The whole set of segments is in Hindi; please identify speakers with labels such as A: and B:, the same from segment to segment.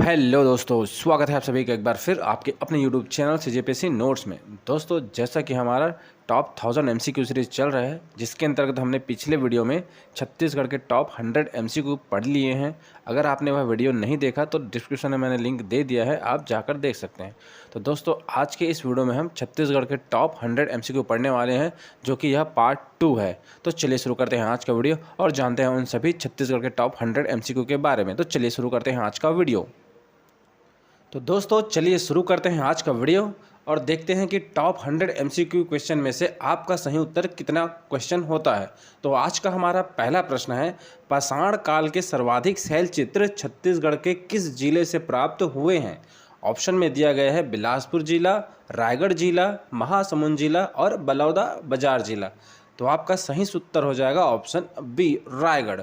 A: हेलो दोस्तों, स्वागत है आप सभी का एक बार फिर आपके अपने यूट्यूब चैनल सीजेपीएससी नोट्स में। दोस्तों, जैसा कि हमारा टॉप 1000 एमसीक्यू सीरीज़ चल रहा है, जिसके अंतर्गत हमने पिछले वीडियो में छत्तीसगढ़ के टॉप 100 एमसीक्यू पढ़ लिए हैं। अगर आपने वह वीडियो नहीं देखा तो डिस्क्रिप्शन में मैंने लिंक दे दिया है, आप जाकर देख सकते हैं। तो दोस्तों, आज के इस वीडियो में हम छत्तीसगढ़ के टॉप 100 एमसीक्यू पढ़ने वाले हैं, जो कि यह पार्ट 2 है। तो चलिए शुरू करते हैं आज का वीडियो और जानते हैं उन सभी छत्तीसगढ़ के टॉप 100 एमसीक्यू के बारे में। तो चलिए शुरू करते हैं आज का वीडियो। तो दोस्तों, चलिए शुरू करते हैं आज का वीडियो और देखते हैं कि टॉप 100 एमसीक्यू क्वेश्चन में से आपका सही उत्तर कितना क्वेश्चन होता है। तो आज का हमारा पहला प्रश्न है, पाषाण काल के सर्वाधिक शैल चित्र छत्तीसगढ़ के किस जिले से प्राप्त हुए हैं? ऑप्शन में दिया गया है बिलासपुर जिला, रायगढ़ जिला, महासमुंद जिला और बलौदाबाजार जिला। तो आपका सही उत्तर हो जाएगा ऑप्शन बी, रायगढ़।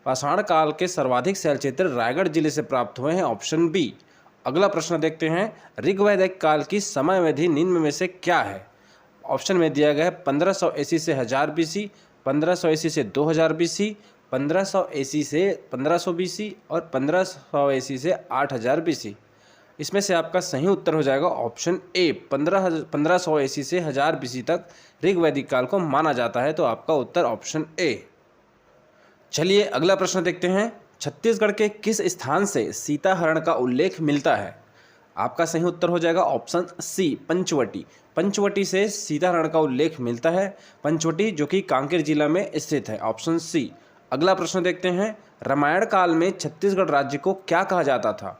A: पाषाण काल के सर्वाधिक शैल चित्र रायगढ़ जिले से प्राप्त हुए हैं, ऑप्शन बी। अगला प्रश्न देखते हैं, ऋग्वैदिक काल की समयावधि निम्न में से क्या है? ऑप्शन में दिया गया है 1500 एसी से 1000 बीसी, 1500 एसी से 2000 बीसी, 1500 एसी से 1500 बीसी और 1500 एसी से 8000 बीसी। इसमें से आपका सही उत्तर हो जाएगा ऑप्शन ए, 1500 एसी से 1000 बीसी तक ऋग्वैदिक काल को माना जाता है। तो आपका उत्तर ऑप्शन ए। चलिए अगला प्रश्न देखते हैं, छत्तीसगढ़ के किस स्थान से सीताहरण का उल्लेख मिलता है? आपका सही उत्तर हो जाएगा ऑप्शन सी, पंचवटी। पंचवटी से सीताहरण का उल्लेख मिलता है। पंचवटी जो कि कांकेर जिला में स्थित है, ऑप्शन सी। अगला प्रश्न देखते हैं, रामायण काल में छत्तीसगढ़ राज्य को क्या कहा जाता था?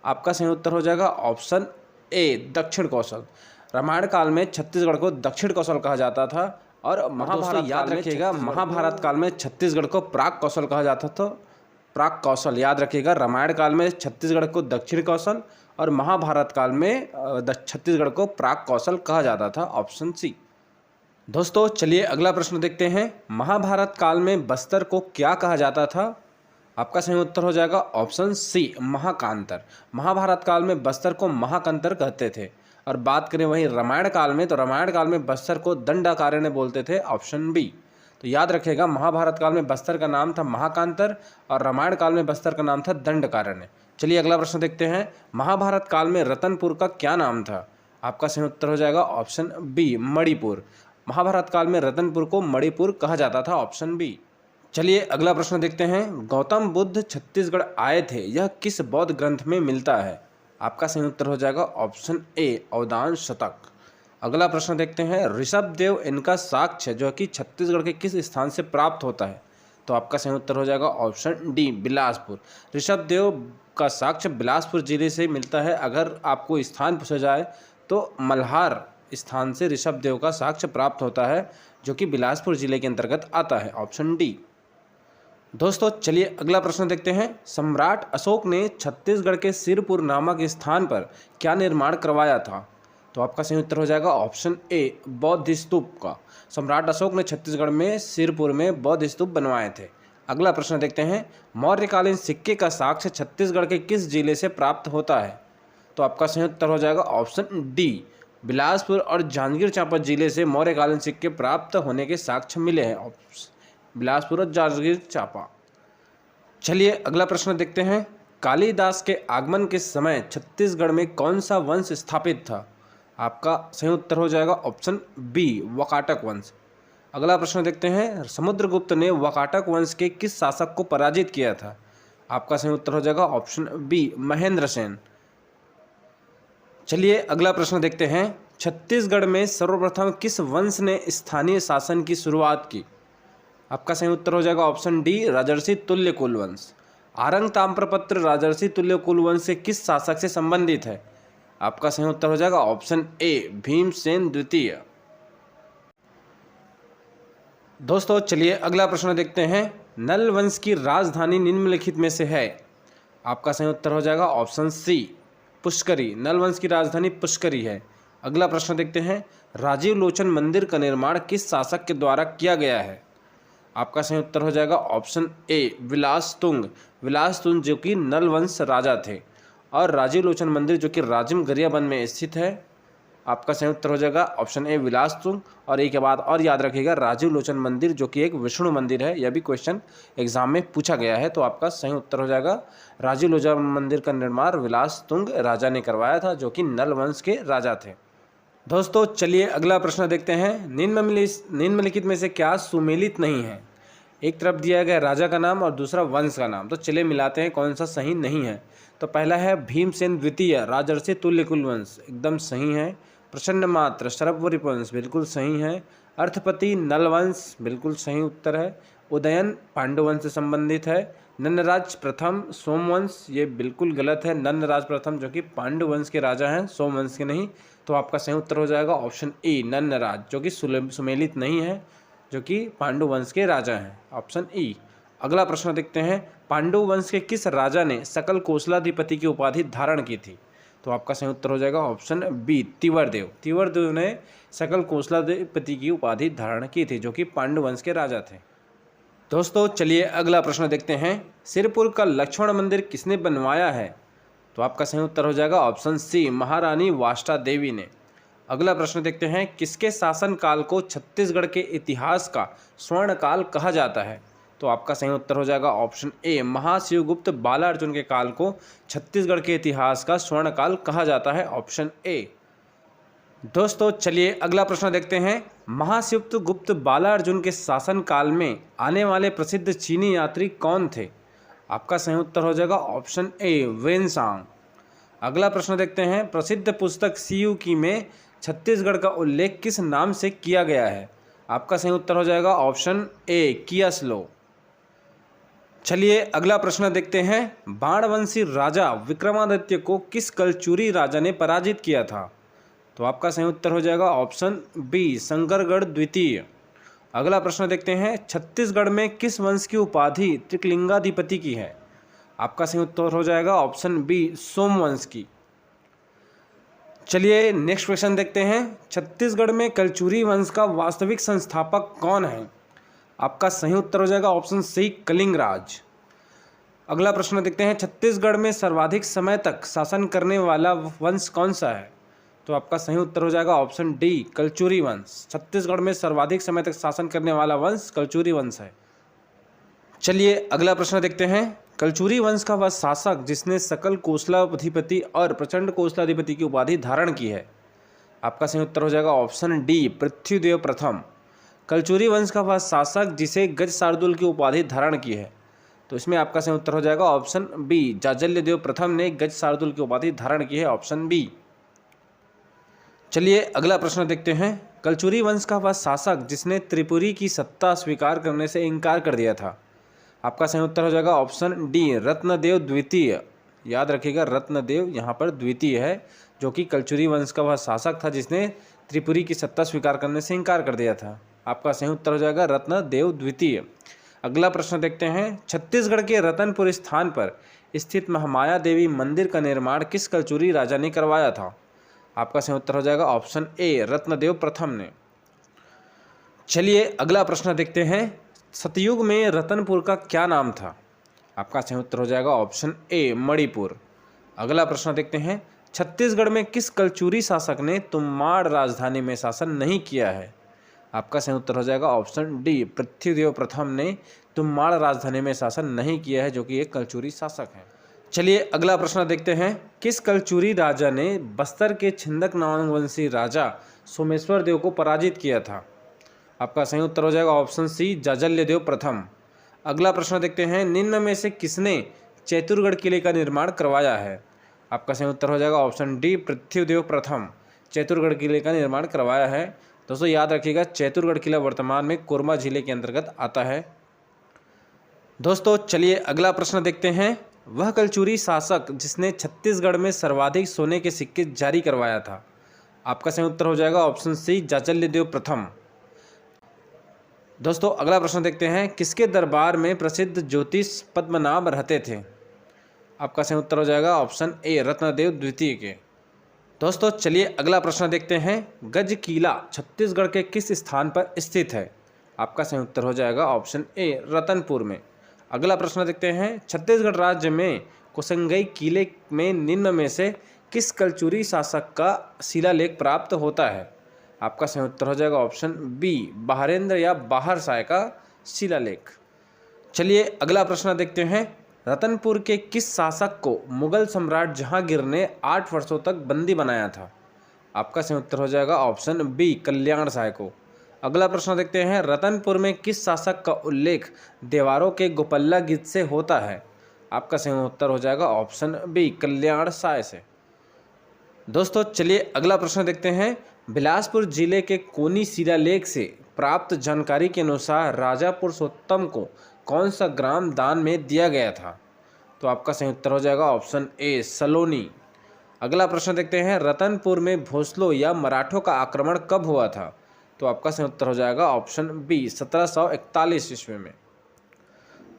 A: आपका सही उत्तर हो जाएगा ऑप्शन ए, दक्षिण कौशल। रामायण काल में छत्तीसगढ़ को दक्षिण कौशल कहा जाता था। और महाभारत याद रखिएगा, महाभारत काल में छत्तीसगढ़ को प्राग कौशल कहा जाता था। प्राग कौशल याद रखिएगा, रामायण काल में छत्तीसगढ़ को दक्षिण कौशल और महाभारत काल में छत्तीसगढ़ को प्राग कौशल कहा जाता था, ऑप्शन सी। दोस्तों, चलिए अगला प्रश्न देखते हैं, महाभारत काल में बस्तर को क्या कहा जाता था? आपका सही उत्तर हो जाएगा ऑप्शन सी, महाकांतर। महाभारत काल में बस्तर को महाकांतर कहते थे। और बात करें वहीं रामायण काल में, तो रामायण काल में बस्तर को दंडाकारण्य बोलते थे, ऑप्शन बी। तो याद रखिएगा, महाभारत काल में बस्तर का नाम था महाकांतर और रामायण काल में बस्तर का नाम था दंडकारण्य। चलिए अगला प्रश्न देखते हैं, महाभारत काल में रतनपुर का क्या नाम था? आपका सही उत्तर हो जाएगा ऑप्शन बी, मणिपुर। महाभारत काल में रतनपुर को मणिपुर कहा जाता था, ऑप्शन बी। चलिए अगला प्रश्न देखते हैं, गौतम बुद्ध छत्तीसगढ़ आए थे, यह किस बौद्ध ग्रंथ में मिलता है? आपका सही उत्तर हो जाएगा ऑप्शन ए, अवदान शतक। अगला प्रश्न देखते हैं, ऋषभदेव इनका साक्ष्य जो कि छत्तीसगढ़ के किस स्थान से प्राप्त होता है? तो आपका सही उत्तर हो जाएगा ऑप्शन डी, बिलासपुर। ऋषभदेव का साक्ष्य बिलासपुर जिले से मिलता है। अगर आपको स्थान पूछा जाए तो मल्हार स्थान से ऋषभदेव का साक्ष्य प्राप्त होता है, जो कि बिलासपुर जिले के अंतर्गत आता है, ऑप्शन डी। दोस्तों, चलिए अगला प्रश्न देखते हैं, सम्राट अशोक ने छत्तीसगढ़ के सिरपुर नामक स्थान पर क्या निर्माण करवाया था? तो आपका सही उत्तर हो जाएगा ऑप्शन ए, बौद्ध स्तूप का। सम्राट अशोक ने छत्तीसगढ़ में सिरपुर में बौद्ध स्तूप बनवाए थे। अगला प्रश्न देखते हैं, मौर्यकालीन सिक्के का साक्ष्य छत्तीसगढ़ के किस जिले से प्राप्त होता है? तो आपका सही उत्तर हो जाएगा ऑप्शन डी, बिलासपुर और जांजगीर चांपा जिले से मौर्यकालीन सिक्के प्राप्त होने के साक्ष्य मिले हैं, बिलासपुर और जांजगीर चांपा। चलिए अगला प्रश्न देखते हैं, कालिदास के आगमन के समय छत्तीसगढ़ में कौन सा वंश स्थापित था? आपका सही उत्तर हो जाएगा ऑप्शन बी, वाकाटक वंश। अगला प्रश्न देखते हैं, समुद्रगुप्त ने वाकाटक वंश के किस शासक को पराजित किया था? आपका सही उत्तर हो जाएगा ऑप्शन बी, महेंद्र सेन। चलिए अगला प्रश्न देखते हैं, छत्तीसगढ़ में सर्वप्रथम किस वंश ने स्थानीय शासन की शुरुआत की? आपका सही उत्तर हो जाएगा ऑप्शन डी, राजर्षि तुल्यकुल वंश। आरंग ताम्रपत्र राजर्षि तुल्यकुल वंश से किस शासक से संबंधित है? आपका सही उत्तर हो जाएगा ऑप्शन ए, भीमसेन द्वितीय। दोस्तों, चलिए अगला प्रश्न देखते हैं, नल वंश की राजधानी निम्नलिखित में से है? आपका सही उत्तर हो जाएगा ऑप्शन सी, पुष्करी। नल वंश की राजधानी पुष्करी है। अगला प्रश्न देखते हैं, राजीव लोचन मंदिर का निर्माण किस शासक के द्वारा किया गया है? आपका सही उत्तर हो जाएगा ऑप्शन ए, विलासतुंग। विलासतुंग जो कि नल वंश राजा थे। और राजीव लोचन मंदिर जो कि राजिम गरियाबंद में स्थित है। आपका सही उत्तर हो जाएगा ऑप्शन ए विलास तुंग। और एक के बाद और याद रखिएगा राजीव लोचन मंदिर, जो कि एक विष्णु मंदिर है, यह भी क्वेश्चन एग्जाम में पूछा गया है। तो आपका सही उत्तर हो जाएगा राजीव लोचन मंदिर का निर्माण विलास तुंग राजा ने करवाया था, जो कि नल वंश के राजा थे। दोस्तों चलिए अगला प्रश्न देखते हैं। निम्नलिखित में से क्या सुमेलित नहीं है? एक तरफ दिया गया राजा का नाम और दूसरा वंश का नाम, तो चलिए मिलाते हैं कौन सा सही नहीं है। तो पहला है भीमसेन द्वितीय राजर्षि तुल्यकुल वंश, एकदम सही है। प्रचंड मात्र शरभवरी वंश, बिल्कुल सही है। अर्थपति नल वंश, बिल्कुल सही उत्तर है। उदयन पांडु वंश से संबंधित है। नन्नराज प्रथम सोमवंश, ये बिल्कुल गलत है। नन्नराज प्रथम जो कि पांडु वंश के राजा हैं, सोमवंश के नहीं। तो आपका सही उत्तर हो जाएगा ऑप्शन ए नन्नराज, जो कि सुमेलित नहीं है, जो कि पांडु वंश के राजा हैं, ऑप्शन ई। अगला प्रश्न देखते हैं। पांडु वंश के किस राजा ने सकल कोसलाधिपति की उपाधि धारण की थी? तो आपका सही उत्तर हो जाएगा ऑप्शन बी तिवरदेव। तिवरदेव ने सकल कोसलाधिपति की उपाधि धारण की थी, जो कि पांडु वंश के राजा थे। दोस्तों चलिए अगला प्रश्न देखते हैं। सिरपुर का लक्ष्मण मंदिर किसने बनवाया है? तो आपका सही उत्तर हो जाएगा ऑप्शन सी महारानी वाष्टा देवी ने। अगला प्रश्न देखते हैं। किसके शासन काल को छत्तीसगढ़ के इतिहास का स्वर्ण काल कहा जाता है? तो आपका सही उत्तर हो जाएगा ऑप्शन ए महाशिवगुप्त बालार्जुन के काल को छत्तीसगढ़ के इतिहास का स्वर्ण काल कहा जाता है, ऑप्शन ए। दोस्तों चलिए अगला प्रश्न देखते हैं। महाशिवगुप्त बालार्जुन के शासन काल में आने वाले प्रसिद्ध चीनी यात्री कौन थे? आपका सही उत्तर हो जाएगा ऑप्शन ए वेनसांग। अगला प्रश्न देखते हैं। प्रसिद्ध पुस्तक सीयूकी में छत्तीसगढ़ का उल्लेख किस नाम से किया गया है? आपका सही उत्तर हो जाएगा ऑप्शन ए कियासलो। चलिए अगला प्रश्न देखते हैं। बाणवंशी राजा विक्रमादित्य को किस कलचुरी राजा ने पराजित किया था? तो आपका सही उत्तर हो जाएगा ऑप्शन बी शंकरगढ़ द्वितीय। अगला प्रश्न देखते हैं। छत्तीसगढ़ में किस वंश की उपाधि त्रिकलिंगाधिपति की है? आपका सही उत्तर हो जाएगा ऑप्शन बी सोमवंश की। चलिए नेक्स्ट क्वेश्चन देखते हैं। छत्तीसगढ़ में कलचुरी वंश का वास्तविक संस्थापक कौन है? आपका सही उत्तर हो जाएगा ऑप्शन सी कलिंगराज। अगला प्रश्न देखते हैं। छत्तीसगढ़ में सर्वाधिक समय तक शासन करने वाला वंश कौन सा है? तो आपका सही उत्तर हो जाएगा ऑप्शन डी कलचुरी वंश। छत्तीसगढ़ में सर्वाधिक समय तक शासन करने वाला वंश कलचुरी वंश है। चलिए अगला प्रश्न देखते हैं। कलचुरी वंश का वह शासक जिसने सकल कोसलाधिपति और प्रचंड कोसलाधिपति की उपाधि धारण की है? आपका सही उत्तर हो जाएगा ऑप्शन डी पृथ्वीदेव प्रथम। कलचुरी वंश का वह शासक जिसे गज शार्दुल की उपाधि धारण की है? तो इसमें आपका सही उत्तर हो जाएगा ऑप्शन बी जाजल्यदेव प्रथम ने गज शार्दुल की उपाधि धारण की है, ऑप्शन बी। चलिए अगला प्रश्न देखते हैं। कलचुरी वंश का वह शासक जिसने त्रिपुरी की सत्ता स्वीकार करने से इनकार कर दिया था? आपका सही उत्तर हो जाएगा ऑप्शन डी रत्नदेव द्वितीय। याद रखिएगा रत्नदेव यहाँ पर द्वितीय है, जो कि कलचुरी वंश का वह शासक था जिसने त्रिपुरी की सत्ता स्वीकार करने से इनकार कर दिया था। आपका सही उत्तर हो जाएगा रत्नदेव द्वितीय। अगला प्रश्न देखते हैं। छत्तीसगढ़ के रतनपुर स्थान पर स्थित महामाया देवी मंदिर का निर्माण किस कलचुरी राजा ने करवाया था? आपका सही उत्तर हो जाएगा ऑप्शन ए रत्नदेव प्रथम ने। चलिए अगला प्रश्न देखते हैं। सतयुग में रतनपुर का क्या नाम था? आपका सही उत्तर हो जाएगा ऑप्शन ए मणिपुर। अगला प्रश्न देखते हैं। छत्तीसगढ़ में किस कलचुरी शासक ने तुम्माड़ राजधानी में शासन नहीं किया है? आपका सही उत्तर हो जाएगा ऑप्शन डी पृथ्वीदेव प्रथम ने तुम्माड़ राजधानी में शासन नहीं किया है, जो कि एक कलचुरी शासक है। चलिए अगला प्रश्न देखते हैं। किस कलचुरी राजा ने बस्तर के छिंदक नामवंशी राजा सोमेश्वर देव को पराजित किया था? आपका सही उत्तर हो जाएगा ऑप्शन सी जाजल्यदेव प्रथम। अगला प्रश्न देखते हैं। निम्न में से किसने चैतुरगढ़ किले का निर्माण करवाया है? आपका सही उत्तर हो जाएगा ऑप्शन डी पृथ्वीदेव प्रथम। चैतुरगढ़ किले का निर्माण करवाया है। दोस्तों याद रखिएगा चैतुरगढ़ किला वर्तमान में कोरबा जिले के अंतर्गत आता है। दोस्तों चलिए अगला प्रश्न देखते हैं। वह कलचुरी शासक जिसने छत्तीसगढ़ में सर्वाधिक सोने के सिक्के जारी करवाया था? आपका सही उत्तर हो जाएगा ऑप्शन सी जाजल्यदेव प्रथम। दोस्तों अगला प्रश्न देखते हैं। किसके दरबार में प्रसिद्ध ज्योतिष पद्मनाभ रहते थे? आपका सही उत्तर हो जाएगा ऑप्शन ए रत्नदेव द्वितीय के। दोस्तों चलिए अगला प्रश्न देखते हैं। गज किला छत्तीसगढ़ के किस स्थान पर स्थित है? आपका सही उत्तर हो जाएगा ऑप्शन ए रतनपुर में। अगला प्रश्न देखते हैं। छत्तीसगढ़ राज्य में कुसंगई किले में निम्न में से किस कलचुरी शासक का शिलालेख प्राप्त होता है? आपका सही उत्तर हो जाएगा ऑप्शन बी, बहारेंद्र या बाहर शाह का शिलालेख। चलिए अगला प्रश्न देखते हैं। रतनपुर के किस शासक को मुगल सम्राट जहांगीर ने 8 वर्षों तक बंदी बनाया था? आपका सही उत्तर हो जाएगा ऑप्शन बी, कल्याण शाह को। अगला प्रश्न देखते हैं। रतनपुर में किस शासक का उल्लेख देवारों के गोपल्ला गीत से होता है? आपका सही उत्तर हो जाएगा ऑप्शन बी, कल्याण शाह से। दोस्तों चलिए अगला प्रश्न देखते हैं। बिलासपुर जिले के कोनी शिलालेख से प्राप्त जानकारी के अनुसार राजा पुरुषोत्तम को कौन सा ग्राम दान में दिया गया था? तो आपका सही उत्तर हो जाएगा ऑप्शन ए, सलोनी। अगला प्रश्न देखते हैं। रतनपुर में भोसलों या मराठों का आक्रमण कब हुआ था? तो आपका सही उत्तर हो जाएगा ऑप्शन बी, 1741 ईस्वी में।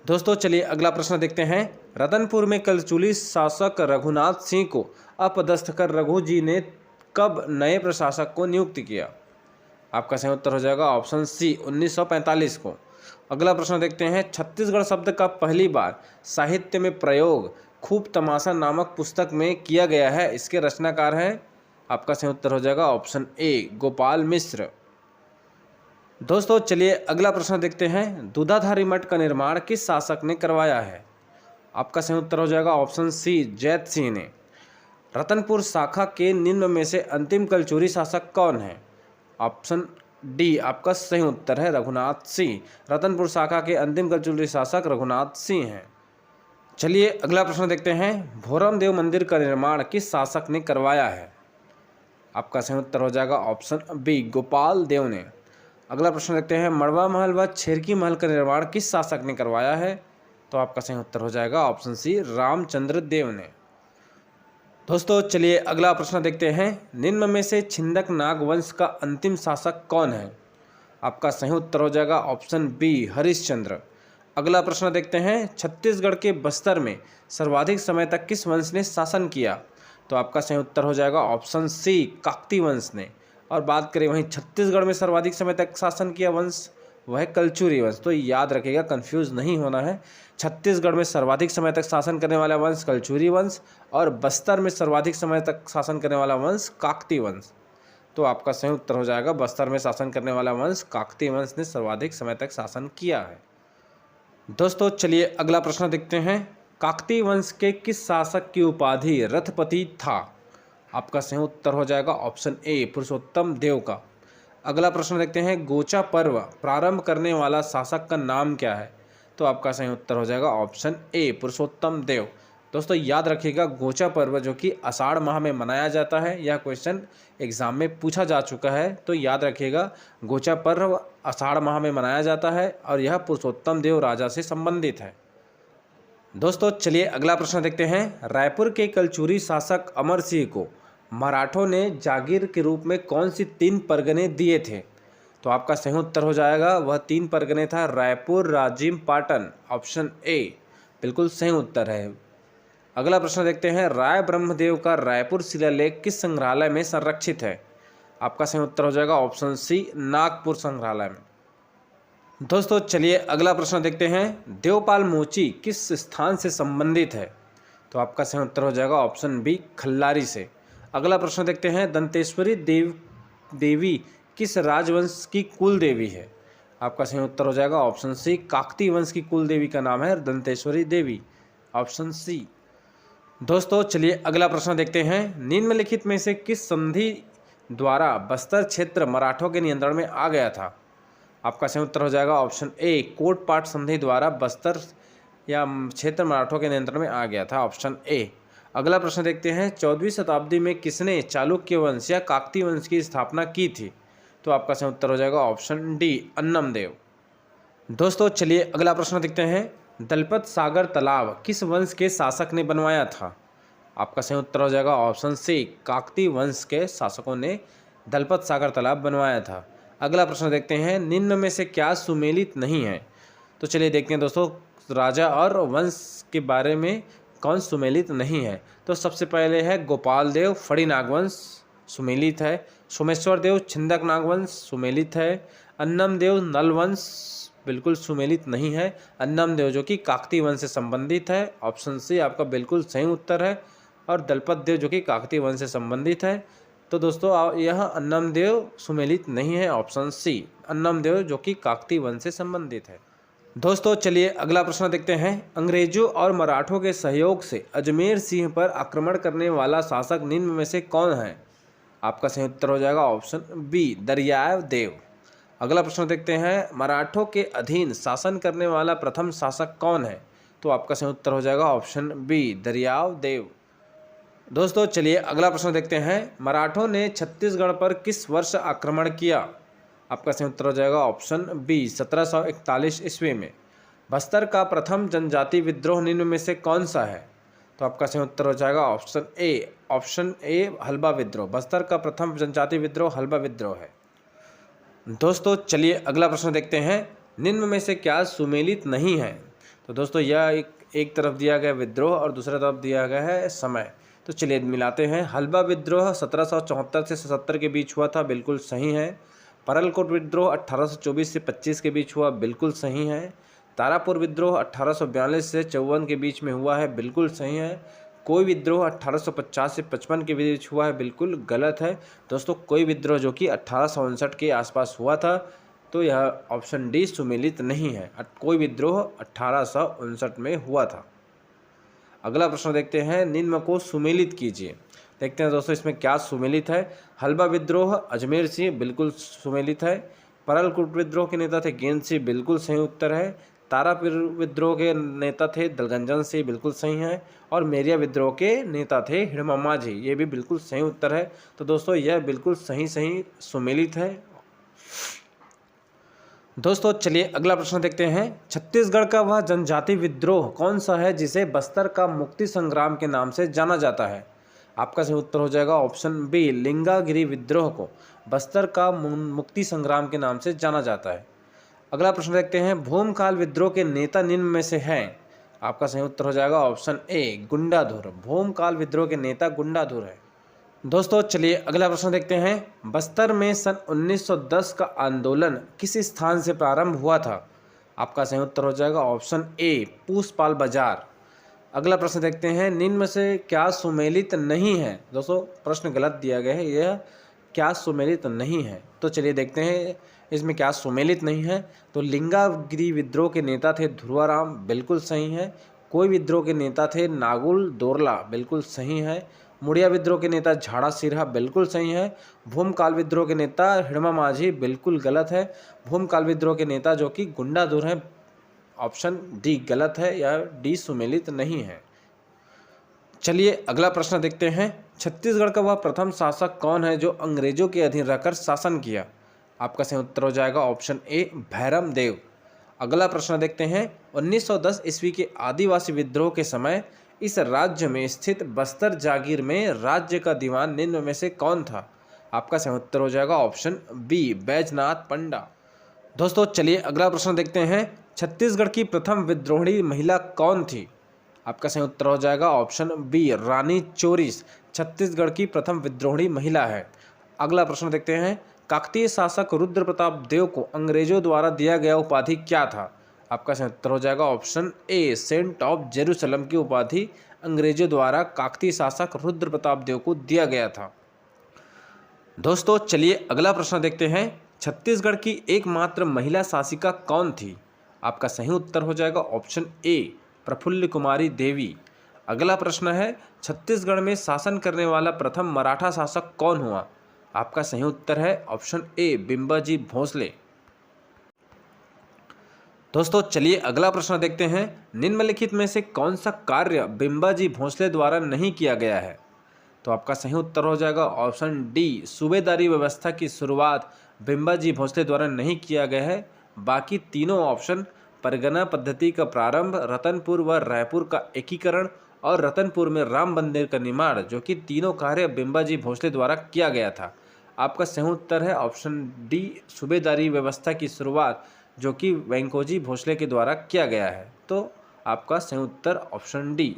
A: दोस्तों चलिए अगला प्रश्न देखते हैं। रतनपुर में कलचुली शासक रघुनाथ सिंह को अपदस्थ कर रघु जी ने कब नए प्रशासक को नियुक्त किया? आपका सही उत्तर हो जाएगा ऑप्शन सी, 1945 को। अगला प्रश्न देखते हैं। छत्तीसगढ़ शब्द का पहली बार साहित्य में प्रयोग खूब तमाशा नामक पुस्तक में किया गया है, इसके रचनाकार हैं? आपका सही उत्तर हो जाएगा ऑप्शन ए, गोपाल मिश्र। दोस्तों चलिए अगला प्रश्न देखते हैं। दूधाधारी मठ का निर्माण किस शासक ने करवाया है? आपका सही उत्तर हो जाएगा ऑप्शन सी, जैत सिंह ने। रतनपुर शाखा के निम्न में से अंतिम कलचुरी शासक कौन है? ऑप्शन डी आपका सही उत्तर है, रघुनाथ सिंह। रतनपुर शाखा के अंतिम कलचुरी शासक रघुनाथ सिंह हैं। चलिए अगला प्रश्न देखते हैं। भोरम देव मंदिर का निर्माण किस शासक ने करवाया है? आपका सही उत्तर हो जाएगा ऑप्शन बी, गोपाल देव ने। अगला प्रश्न देखते हैं। मड़वा महल व छेरकी महल का निर्माण किस शासक ने करवाया है? तो आपका सही उत्तर हो जाएगा ऑप्शन सी, रामचंद्र देव ने। दोस्तों चलिए अगला प्रश्न देखते हैं। निम्न में से छिंदक नाग वंश का अंतिम शासक कौन है? आपका सही उत्तर हो जाएगा ऑप्शन बी, हरिश्चंद्र। अगला प्रश्न देखते हैं। छत्तीसगढ़ के बस्तर में सर्वाधिक समय तक किस वंश ने शासन किया? तो आपका सही उत्तर हो जाएगा ऑप्शन सी, काकती वंश ने। और बात करें वहीं छत्तीसगढ़ में सर्वाधिक समय तक शासन किया वंश, वह कलचुरी वंश। तो याद रखिएगा, कंफ्यूज नहीं होना है। छत्तीसगढ़ में सर्वाधिक समय तक शासन करने वाला वंश कलचुरी वंश और बस्तर में सर्वाधिक समय तक शासन करने वाला वंश काकती वंश। तो आपका सही उत्तर हो जाएगा बस्तर में शासन करने वाला वंश काकती वंश ने सर्वाधिक समय तक शासन किया है। दोस्तों चलिए अगला प्रश्न देखते हैं। काकती वंश के किस शासक की उपाधि रथपति था? आपका सही उत्तर हो जाएगा ऑप्शन ए, पुरुषोत्तम देव का। अगला प्रश्न देखते हैं। गोचा पर्व प्रारंभ करने वाला शासक का नाम क्या है? तो आपका सही उत्तर हो जाएगा ऑप्शन ए, पुरुषोत्तम देव। दोस्तों याद रखिएगा, गोचा पर्व जो कि आषाढ़ माह में मनाया जाता है, यह क्वेश्चन एग्जाम में पूछा जा चुका है। तो याद रखिएगा, गोचा पर्व आषाढ़ माह में मनाया जाता है और यह पुरुषोत्तम देव राजा से संबंधित है। दोस्तों चलिए अगला प्रश्न देखते हैं। रायपुर के कलचुरी शासक अमर सिंह को मराठों ने जागीर के रूप में कौन सी 3 परगने दिए थे? तो आपका सही उत्तर हो जाएगा, वह 3 परगने था रायपुर, राजिम, पाटन। ऑप्शन ए बिल्कुल सही उत्तर है। अगला प्रश्न देखते हैं। राय ब्रह्मदेव का रायपुर शिलालेख किस संग्रहालय में संरक्षित है? आपका सही उत्तर हो जाएगा ऑप्शन सी, नागपुर संग्रहालय में। दोस्तों चलिए अगला प्रश्न देखते हैं। देवपाल मोची किस स्थान से संबंधित है? तो आपका सही उत्तर हो जाएगा ऑप्शन बी, खल्लारी से। अगला प्रश्न देखते हैं। दंतेश्वरी देवी किस राजवंश की कुल देवी है? आपका सही उत्तर हो जाएगा ऑप्शन सी, काकती वंश की कुल देवी का नाम है दंतेश्वरी देवी। Option C. दोस्तों चलिए अगला प्रश्न देखते हैं। निम्नलिखित में से किस संधि द्वारा बस्तर क्षेत्र मराठों के नियंत्रण में आ गया था? आपका सही उत्तर हो जाएगा ऑप्शन ए, कोटपाट संधि द्वारा बस्तर या क्षेत्र मराठों के नियंत्रण में आ गया था। Option A. अगला प्रश्न देखते हैं। 14वीं शताब्दी में किसने चालुक्य वंश या काकती वंश की स्थापना की थी? तो आपका सही उत्तर हो जाएगा ऑप्शन डी, अन्नमदेव। दोस्तों चलिए अगला प्रश्न देखते हैं। दलपत सागर तालाब किस वंश के शासक ने बनवाया था? आपका सही उत्तर हो जाएगा ऑप्शन सी, काकती वंश के शासकों ने दलपत सागर तालाब बनवाया था। अगला प्रश्न देखते हैं। निम्न में से क्या सुमेलित नहीं है? तो चलिए देखते हैं दोस्तों, राजा और वंश के बारे में कौन सुमेलित नहीं है। तो सबसे पहले है गोपाल देव, फड़ी नागवंश सुमेलित है। सोमेश्वर देव, छिंदक नागवंश सुमेलित है। अन्नम देव, नलवंश बिल्कुल सुमेलित नहीं है। अन्नम देव जो कि काकती वंश से संबंधित है। ऑप्शन सी आपका बिल्कुल सही उत्तर है। और दलपत देव जो कि काकतीय वंश से संबंधित है। तो दोस्तों यह अन्नम देव सुमेलित नहीं है, ऑप्शन सी अन्नम देव जो कि काकतीय वंश से संबंधित है। दोस्तों चलिए अगला प्रश्न देखते हैं। अंग्रेजों और मराठों के सहयोग से अजमेर सिंह पर आक्रमण करने वाला शासक निम्न में से कौन है? आपका सही उत्तर हो जाएगा ऑप्शन बी दरियाव देव। अगला प्रश्न देखते हैं। मराठों के अधीन शासन करने वाला प्रथम शासक कौन है? तो आपका सही उत्तर हो जाएगा ऑप्शन बी दरियाव देव। दोस्तों चलिए अगला प्रश्न देखते हैं। मराठों ने छत्तीसगढ़ पर किस वर्ष आक्रमण किया? आपका सही उत्तर हो जाएगा ऑप्शन बी 1741 ईस्वी में। बस्तर का प्रथम जनजाति विद्रोह निम्न में से कौन सा है? तो आपका सही उत्तर हो जाएगा ऑप्शन ए हल्बा विद्रोह। बस्तर का प्रथम जनजाति विद्रोह हल्बा विद्रोह है। दोस्तों चलिए अगला प्रश्न देखते हैं। निम्न में से क्या सुमेलित नहीं है? तो दोस्तों यह एक तरफ दिया गया विद्रोह और दूसरा तरफ दिया गया है समय। तो चलिए मिलाते हैं। हल्बा विद्रोह 1774 से 77 के बीच हुआ था, बिल्कुल सही है। परलकोट विद्रोह 1824 से 25 के बीच हुआ, बिल्कुल सही है। तारापुर विद्रोह 1842 से 54 के बीच में हुआ है, बिल्कुल सही है। कोई विद्रोह 1850 से 55 के बीच हुआ है, बिल्कुल गलत है। दोस्तों कोई विद्रोह जो कि 1859 के आसपास हुआ था, तो यह ऑप्शन डी सुमेलित नहीं है। कोई विद्रोह 1859 में हुआ था। अगला प्रश्न देखते हैं। निम्न को सुमेलित कीजिए। देखते हैं दोस्तों इसमें क्या सुमेलित है। हल्बा विद्रोह अजमेर सिंह, बिल्कुल सुमेलित है। परलकुट विद्रोह के नेता थे गेंद सिंह, बिल्कुल सही उत्तर है। तारापुर विद्रोह के नेता थे दलगंजन सिंह, बिल्कुल सही है। और मेरिया विद्रोह के नेता थे हिड़मम्मा जी, ये भी बिल्कुल सही उत्तर है। तो दोस्तों यह बिल्कुल सही सुमेलित है। दोस्तों चलिए अगला प्रश्न देखते हैं। छत्तीसगढ़ का वह जनजाति विद्रोह कौन सा है जिसे बस्तर का मुक्ति संग्राम के नाम से जाना जाता है? आपका सही उत्तर हो जाएगा ऑप्शन बी लिंगागिरी विद्रोह को बस्तर का मुक्ति संग्राम के नाम से जाना जाता है। अगला प्रश्न देखते हैं। भूमकाल विद्रोह के नेता निम्न में से हैं? आपका सही उत्तर हो जाएगा ऑप्शन ए गुंडाधुर। भूमकाल विद्रोह के नेता गुंडाधुर है। दोस्तों चलिए अगला प्रश्न देखते हैं। बस्तर में सन 1910 का आंदोलन किस स्थान से प्रारंभ हुआ था? आपका सही उत्तर हो जाएगा ऑप्शन ए पूसपाल बाजार। अगला प्रश्न देखते हैं। निम्न में से क्या सुमेलित नहीं है? दोस्तों प्रश्न गलत दिया गया है, यह क्या सुमेलित नहीं है। तो चलिए देखते हैं इसमें क्या सुमेलित नहीं है। तो लिंगागिरी विद्रोह के नेता थे ध्रुवाराम, बिल्कुल सही है। कोई विद्रोह के नेता थे नागुल दोरला, बिल्कुल सही है। मुड़िया विद्रोह के नेता झाड़ा सिरहा, बिल्कुल सही है। भूमकाल विद्रोह के नेता हिड़मा माझी, बिल्कुल गलत है। भूमकाल विद्रोह के नेता जो कि गुंडाधुर हैं, ऑप्शन डी गलत है, यह डी सुमेलित नहीं है। चलिए अगला प्रश्न देखते हैं। छत्तीसगढ़ का वह प्रथम शासक कौन है जो अंग्रेजों के अधीन रहकर शासन किया? आपका सही उत्तर हो जाएगा ऑप्शन ए भैरम देव। अगला प्रश्न देखते हैं। 1910 ईस्वी के आदिवासी विद्रोह के समय इस राज्य में स्थित बस्तर जागीर में राज्य का दीवान निम्न में से कौन था? आपका सही उत्तर हो जाएगा ऑप्शन बी बैजनाथ पंडा। दोस्तों चलिए अगला प्रश्न देखते हैं। छत्तीसगढ़ की प्रथम विद्रोही महिला कौन थी? आपका सही उत्तर हो जाएगा ऑप्शन बी रानी चोरिस छत्तीसगढ़ की प्रथम विद्रोही महिला है। अगला प्रश्न देखते हैं। काकतीय शासक रुद्र प्रताप देव को अंग्रेजों द्वारा दिया गया उपाधि क्या था? आपका सही उत्तर हो जाएगा option A saint of Jerusalem की उपाधि अंग्रेजों द्वारा काकतीय शासक रुद्र प्रताप देव को दिया गया था। दोस्तों चलिए अगला प्रश्न देखते हैं। छत्तीसगढ़ की एकमात्र महिला शासिका कौन थी? आपका सही उत्तर हो जाएगा ऑप्शन ए प्रफुल्ल कुमारी देवी। अगला प्रश्न है। छत्तीसगढ़ में शासन करने वाला प्रथम मराठा शासक कौन हुआ? आपका सही उत्तर है ऑप्शन ए बिंबाजी भोसले। दोस्तों चलिए अगला प्रश्न देखते हैं। निम्नलिखित में से कौन सा कार्य बिंबाजी भोसले द्वारा नहीं किया गया है? तो आपका सही उत्तर हो जाएगा ऑप्शन डी सूबेदारी व्यवस्था की शुरुआत बिंबाजी भोसले द्वारा नहीं किया गया है। बाकी तीनों ऑप्शन परगना पद्धति का प्रारंभ, रतनपुर व रायपुर का एकीकरण और रतनपुर में राम मंदिर का निर्माण, जो कि तीनों कार्य बिंबाजी भोसले द्वारा किया गया था। आपका सही उत्तर है ऑप्शन डी सूबेदारी व्यवस्था की शुरुआत, जो कि वेंकोजी भोसले के द्वारा किया गया है। तो आपका सही उत्तर ऑप्शन डी।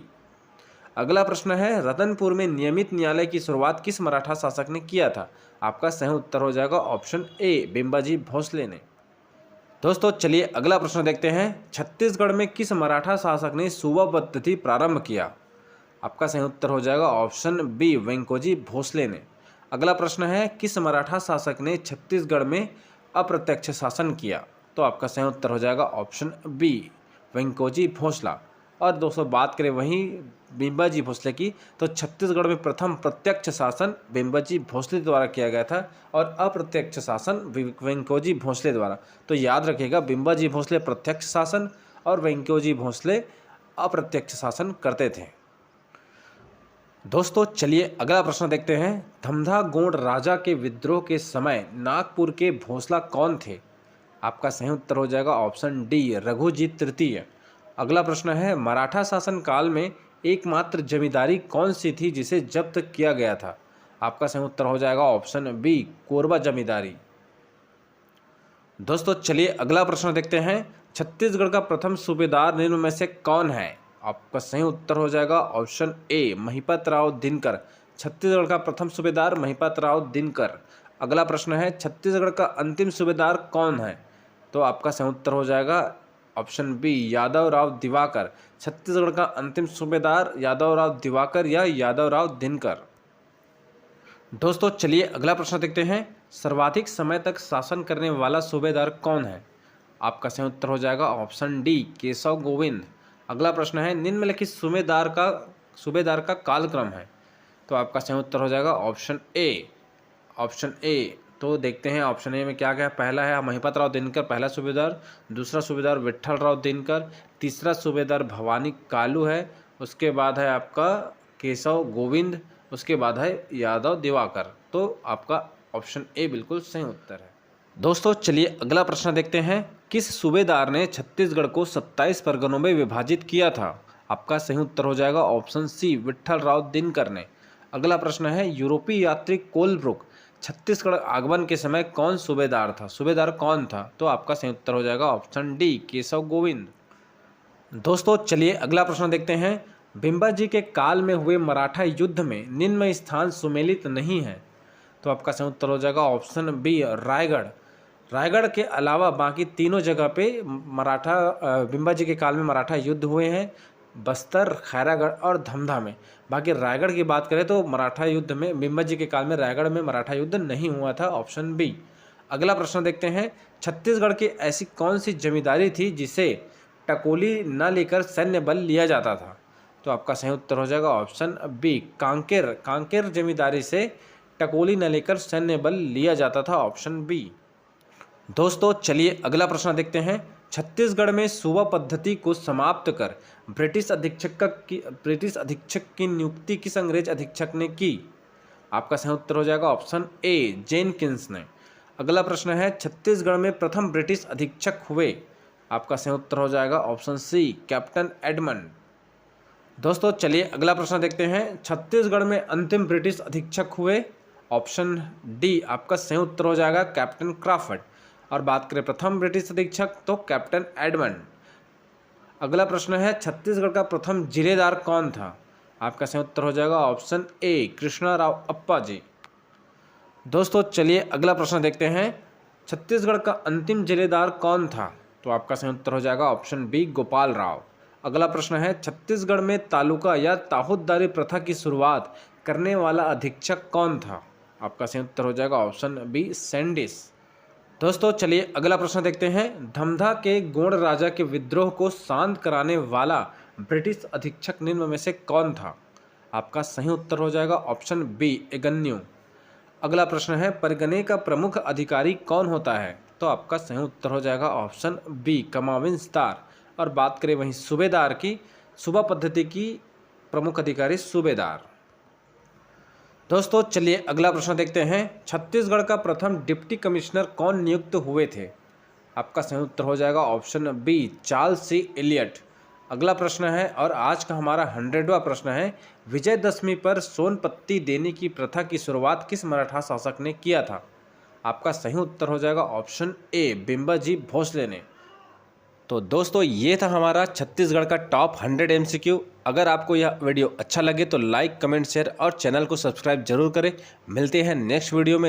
A: अगला प्रश्न है। रतनपुर में नियमित न्यायालय की शुरुआत किस मराठा शासक ने किया था? आपका सही उत्तर हो जाएगा ऑप्शन ए बिंबाजी भोसले ने। दोस्तों चलिए अगला प्रश्न देखते हैं। छत्तीसगढ़ में किस मराठा शासक ने सूबा पद्धति प्रारंभ किया? आपका सही उत्तर हो जाएगा ऑप्शन बी वेंकोजी भोसले ने। अगला प्रश्न है, किस मराठा शासक ने छत्तीसगढ़ में अप्रत्यक्ष शासन किया? तो आपका सही उत्तर हो जाएगा ऑप्शन बी वेंकोजी भोसला। और दोस्तों बात करें वहीं बिम्बाजी भोसले की, तो छत्तीसगढ़ में प्रथम प्रत्यक्ष शासन बिम्बाजी भोसले द्वारा किया गया था और अप्रत्यक्ष शासन वेंकोजी भोसले द्वारा। तो याद रखिएगा, बिम्बाजी भोसले प्रत्यक्ष शासन और वेंकोजी भोसले अप्रत्यक्ष शासन करते थे। दोस्तों चलिए अगला प्रश्न देखते हैं। धमधा गोंड राजा के विद्रोह के समय नागपुर के भोसला कौन थे? आपका सही उत्तर हो जाएगा ऑप्शन डी रघुजीत तृतीय। अगला प्रश्न है, मराठा शासन काल में एकमात्र जमींदारी कौन सी थी जिसे जब्त किया गया था? आपका सही उत्तर हो जाएगा ऑप्शन बी कोरबा जमींदारी। दोस्तों चलिए अगला प्रश्न देखते हैं। छत्तीसगढ़ का प्रथम सूबेदार निम्न में से कौन है? आपका सही उत्तर हो जाएगा ऑप्शन ए महिपत राव दिनकर। छत्तीसगढ़ का प्रथम सूबेदार महिपत राव दिनकर। अगला प्रश्न है, छत्तीसगढ़ का अंतिम सूबेदार कौन है? तो आपका सही उत्तर हो जाएगा ऑप्शन बी यादव राव दिवाकर। छत्तीसगढ़ का अंतिम सूबेदार यादव राव दिवाकर या यादव राव दिनकर। दोस्तों चलिए अगला प्रश्न देखते हैं। सर्वाधिक समय तक शासन करने वाला सूबेदार कौन है? आपका सही उत्तर हो जाएगा ऑप्शन डी केशव गोविंद। अगला प्रश्न है, निम्नलिखित सूबेदार का कालक्रम है? तो आपका सही उत्तर हो जाएगा ऑप्शन ए। तो देखते हैं ऑप्शन ए में क्या क्या है। पहला है महिपत राव दिनकर पहला सूबेदार, दूसरा सूबेदार विट्ठल राव दिनकर, तीसरा सूबेदार भवानी कालू है, उसके बाद है आपका केशव गोविंद, उसके बाद है यादव दिवाकर। तो आपका ऑप्शन ए बिल्कुल सही उत्तर है। दोस्तों चलिए अगला प्रश्न देखते हैं। किस सूबेदार ने छत्तीसगढ़ को 27 परगनों में विभाजित किया था? आपका सही उत्तर हो जाएगा ऑप्शन सी विट्ठल राव दिनकर ने। अगला प्रश्न है, यूरोपीय यात्री कोलब्रुक छत्तीसगढ़ आगमन के समय कौन सूबेदार कौन था? तो आपका सही उत्तर हो जाएगा ऑप्शन डी केशव गोविंद। दोस्तों चलिए अगला प्रश्न देखते हैं। बिम्बाजी के काल में हुए मराठा युद्ध में निम्न में स्थान सुमेलित नहीं है? तो आपका सही उत्तर हो जाएगा ऑप्शन बी रायगढ़ के अलावा बाकी तीनों जगह पे बिम्बाजी के काल में मराठा युद्ध हुए हैं, बस्तर, खैरागढ़ और धमधा में। बाकी रायगढ़ की बात करें तो मराठा युद्ध में बिम्बाजी के काल में रायगढ़ में मराठा युद्ध नहीं हुआ था, ऑप्शन बी। अगला प्रश्न देखते हैं। छत्तीसगढ़ की ऐसी कौन सी जमींदारी थी जिसे टकोली न लेकर सैन्य बल लिया जाता था? तो आपका सही उत्तर हो जाएगा ऑप्शन बी कांकेर जमींदारी से टकोली न लेकर सैन्य बल लिया जाता था, ऑप्शन बी। दोस्तों चलिए अगला प्रश्न देखते हैं। छत्तीसगढ़ में सूबा पद्धति को समाप्त कर ब्रिटिश अधीक्षक की नियुक्ति किस अंग्रेज अधीक्षक ने की? आपका सही उत्तर हो जाएगा ऑप्शन ए जेनकिंस ने। अगला प्रश्न है, छत्तीसगढ़ में प्रथम ब्रिटिश अधीक्षक हुए? आपका सही उत्तर हो जाएगा ऑप्शन सी कैप्टन एडमंड। दोस्तों चलिए अगला प्रश्न देखते हैं। छत्तीसगढ़ में अंतिम ब्रिटिश अधीक्षक हुए? ऑप्शन डी आपका सही उत्तर हो जाएगा कैप्टन क्राफर्ड। और बात करें प्रथम ब्रिटिश अधीक्षक तो कैप्टन एडमंड। अगला प्रश्न है, छत्तीसगढ़ का प्रथम जिलेदार कौन था? आपका सही उत्तर हो जाएगा ऑप्शन ए कृष्णा राव अप्पा जी। दोस्तों चलिए अगला प्रश्न देखते हैं। छत्तीसगढ़ का अंतिम जिलेदार कौन था? तो आपका सही उत्तर हो जाएगा ऑप्शन बी गोपाल राव। अगला प्रश्न है, छत्तीसगढ़ में तालुका या ताहुतदारी प्रथा की शुरुआत करने वाला अधीक्षक कौन था? आपका सही उत्तर हो जाएगा ऑप्शन बी सैंडिस। दोस्तों चलिए अगला प्रश्न देखते हैं। धमधा के गोंड राजा के विद्रोह को शांत कराने वाला ब्रिटिश अधीक्षक निम्न में से कौन था? आपका सही उत्तर हो जाएगा ऑप्शन बी एगन्यू। अगला प्रश्न है, परगने का प्रमुख अधिकारी कौन होता है? तो आपका सही उत्तर हो जाएगा ऑप्शन बी कमाविंस्तार। और बात करें वहीं सूबेदार की, सूबा पद्धति की प्रमुख अधिकारी सूबेदार। दोस्तों चलिए अगला प्रश्न देखते हैं। छत्तीसगढ़ का प्रथम डिप्टी कमिश्नर कौन नियुक्त हुए थे? आपका सही उत्तर हो जाएगा ऑप्शन बी चार्ल्स सी एलियट। अगला प्रश्न है और आज का हमारा 100वां प्रश्न है, विजयदशमी पर सोनपत्ती देने की प्रथा की शुरुआत किस मराठा शासक ने किया था? आपका सही उत्तर हो जाएगा ऑप्शन ए बिम्बाजी भोसले ने। तो दोस्तों ये था हमारा छत्तीसगढ़ का टॉप 100 MCQ। अगर आपको यह वीडियो अच्छा लगे तो लाइक, कमेंट, शेयर और चैनल को सब्सक्राइब जरूर करें। मिलते हैं नेक्स्ट वीडियो में।